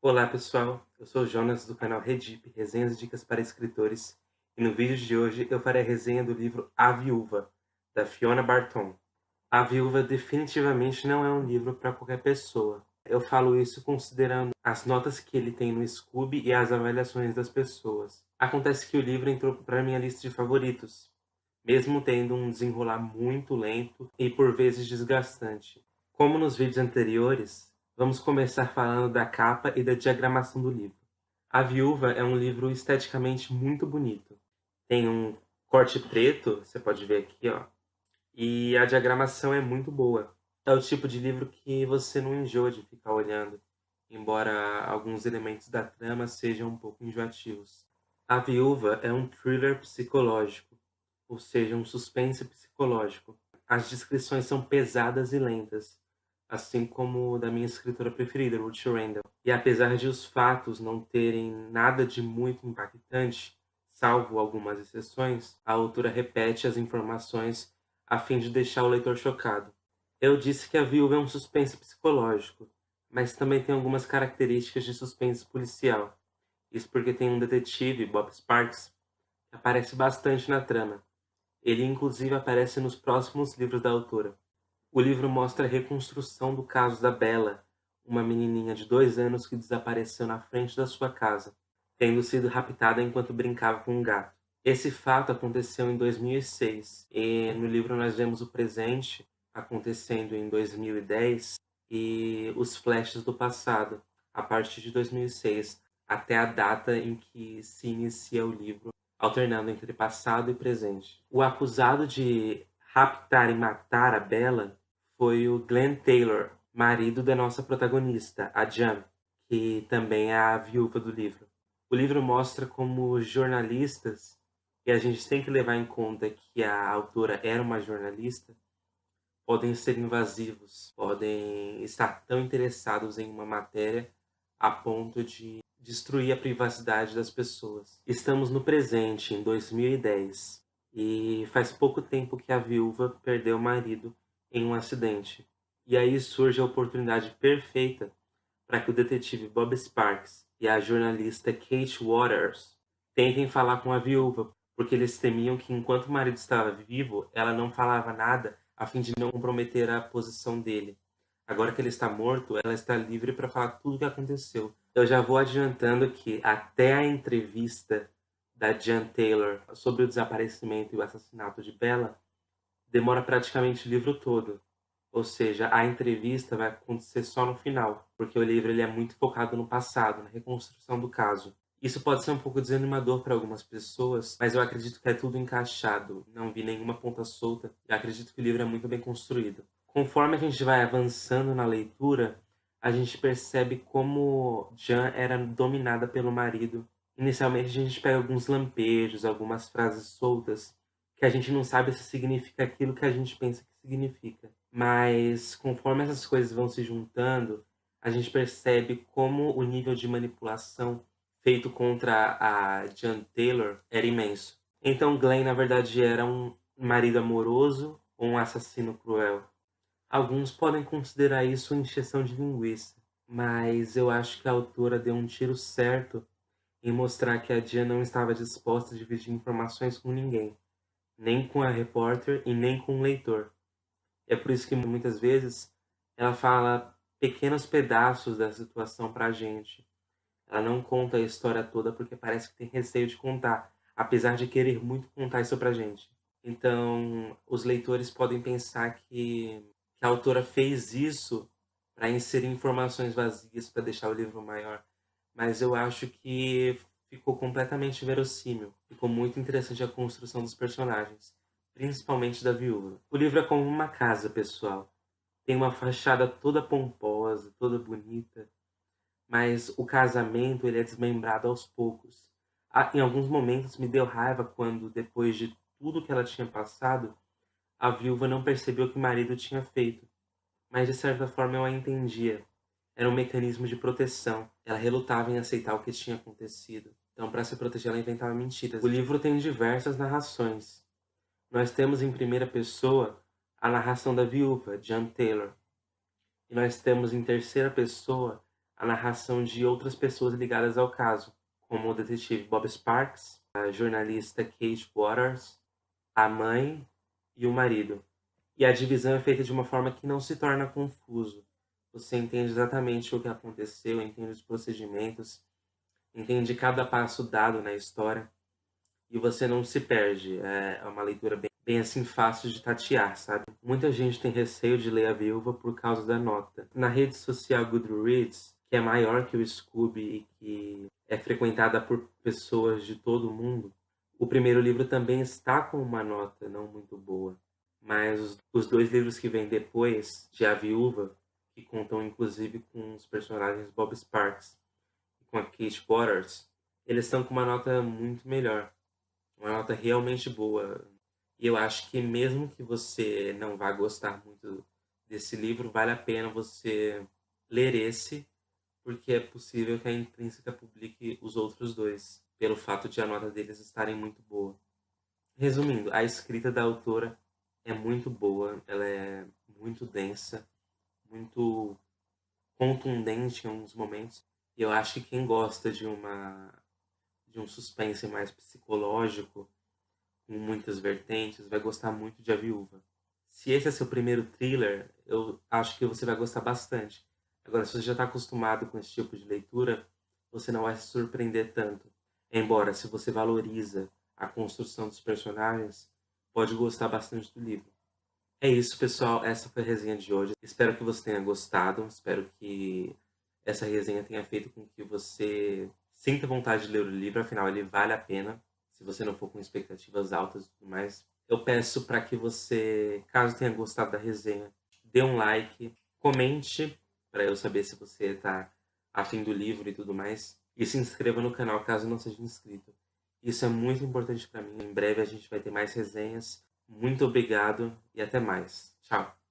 Olá pessoal, eu sou o Jonas do canal Redip, Resenhas e Dicas para Escritores, e no vídeo de hoje eu farei a resenha do livro A Viúva, da Fiona Barton. A Viúva definitivamente não é um livro para qualquer pessoa. Eu falo isso considerando as notas que ele tem no Scoob e as avaliações das pessoas. Acontece que o livro entrou para minha lista de favoritos, mesmo tendo um desenrolar muito lento e por vezes desgastante. Como nos vídeos anteriores, vamos começar falando da capa e da diagramação do livro. A Viúva é um livro esteticamente muito bonito. Tem um corte preto, você pode ver aqui, ó, e a diagramação é muito boa. É o tipo de livro que você não enjoa de ficar olhando, embora alguns elementos da trama sejam um pouco enjoativos. A Viúva é um thriller psicológico, ou seja, um suspense psicológico. As descrições são pesadas e lentas, assim como o da minha escritora preferida, Ruth Rendell. E apesar de os fatos não terem nada de muito impactante, salvo algumas exceções, a autora repete as informações a fim de deixar o leitor chocado. Eu disse que A Viúva é um suspense psicológico, mas também tem algumas características de suspense policial. Isso porque tem um detetive, Bob Sparks, que aparece bastante na trama. Ele inclusive aparece nos próximos livros da autora. O livro mostra a reconstrução do caso da Bella, uma menininha de 2 anos que desapareceu na frente da sua casa, tendo sido raptada enquanto brincava com um gato. Esse fato aconteceu em 2006 e no livro nós vemos o presente acontecendo em 2010 e os flashes do passado, a partir de 2006, até a data em que se inicia o livro, alternando entre passado e presente. O acusado de raptar e matar a Bella foi o Glenn Taylor, marido da nossa protagonista, a Jan, que também é a viúva do livro. O livro mostra como jornalistas, e a gente tem que levar em conta que a autora era uma jornalista, podem ser invasivos, podem estar tão interessados em uma matéria a ponto de destruir a privacidade das pessoas. Estamos no presente, em 2010, e faz pouco tempo que a viúva perdeu o marido em um acidente. E aí surge a oportunidade perfeita para que o detetive Bob Sparks e a jornalista Kate Waters tentem falar com a viúva, porque eles temiam que enquanto o marido estava vivo, ela não falava nada a fim de não comprometer a posição dele. Agora que ele está morto, ela está livre para falar tudo o que aconteceu. Eu já vou adiantando que até a entrevista da Jan Taylor sobre o desaparecimento e o assassinato de Bella demora praticamente o livro todo. Ou seja, a entrevista vai acontecer só no final, porque o livro ele é muito focado no passado, na reconstrução do caso. Isso pode ser um pouco desanimador para algumas pessoas, mas eu acredito que é tudo encaixado, não vi nenhuma ponta solta e acredito que o livro é muito bem construído. Conforme a gente vai avançando na leitura, a gente percebe como Jan era dominada pelo marido. Inicialmente a gente pega alguns lampejos, algumas frases soltas, que a gente não sabe se significa aquilo que a gente pensa que significa. Mas conforme essas coisas vão se juntando, a gente percebe como o nível de manipulação feito contra a Jan Taylor era imenso. Então Glenn, na verdade, era um marido amoroso ou um assassino cruel. Alguns podem considerar isso encheção de linguiça, mas eu acho que a autora deu um tiro certo em mostrar que a Jan não estava disposta a dividir informações com ninguém, nem com a repórter e nem com o leitor. É por isso que muitas vezes ela fala pequenos pedaços da situação pra gente. Ela não conta a história toda porque parece que tem receio de contar, apesar de querer muito contar isso pra gente. Então, os leitores podem pensar que a autora fez isso para inserir informações vazias para deixar o livro maior, mas eu acho que ficou completamente verossímil. Ficou muito interessante a construção dos personagens, principalmente da viúva. O livro é como uma casa, pessoal. Tem uma fachada toda pomposa, toda bonita, mas o casamento ele é desmembrado aos poucos. Em alguns momentos me deu raiva quando, depois de tudo que ela tinha passado, a viúva não percebeu o que o marido tinha feito. Mas de certa forma eu a entendia. Era um mecanismo de proteção. Ela relutava em aceitar o que tinha acontecido. Então, para se proteger, ela inventava mentiras. O livro tem diversas narrações. Nós temos em primeira pessoa a narração da viúva, Jan Taylor. E nós temos em terceira pessoa a narração de outras pessoas ligadas ao caso, como o detetive Bob Sparks, a jornalista Kate Waters, a mãe e o marido. E a divisão é feita de uma forma que não se torna confuso. Você entende exatamente o que aconteceu, entende os procedimentos, entende cada passo dado na história e você não se perde. É uma leitura bem assim fácil de tatear, sabe? Muita gente tem receio de ler A Viúva por causa da nota. Na rede social Goodreads, que é maior que o Scooby e que é frequentada por pessoas de todo o mundo, o primeiro livro também está com uma nota não muito boa. Mas os dois livros que vêm depois, de A Viúva, que contam inclusive com os personagens Bob Sparks e com a Kate Waters, eles estão com uma nota muito melhor. Uma nota realmente boa. E eu acho que mesmo que você não vá gostar muito desse livro, vale a pena você ler esse, porque é possível que a Intrínseca publique os outros dois, pelo fato de a nota deles estarem muito boa. Resumindo, a escrita da autora é muito boa, ela é muito densa, muito contundente em alguns momentos. E eu acho que quem gosta de um suspense mais psicológico, com muitas vertentes, vai gostar muito de A Viúva. Se esse é seu primeiro thriller, eu acho que você vai gostar bastante. Agora, se você já está acostumado com esse tipo de leitura, você não vai se surpreender tanto. Embora, se você valoriza a construção dos personagens, pode gostar bastante do livro. É isso, pessoal. Essa foi a resenha de hoje. Espero que você tenha gostado. Espero que essa resenha tenha feito com que você sinta vontade de ler o livro. Afinal, ele vale a pena, se você não for com expectativas altas e tudo mais. Eu peço para que você, caso tenha gostado da resenha, dê um like, comente para eu saber se você está afim do livro e tudo mais. E se inscreva no canal caso não seja inscrito. Isso é muito importante para mim. Em breve a gente vai ter mais resenhas. Muito obrigado e até mais. Tchau.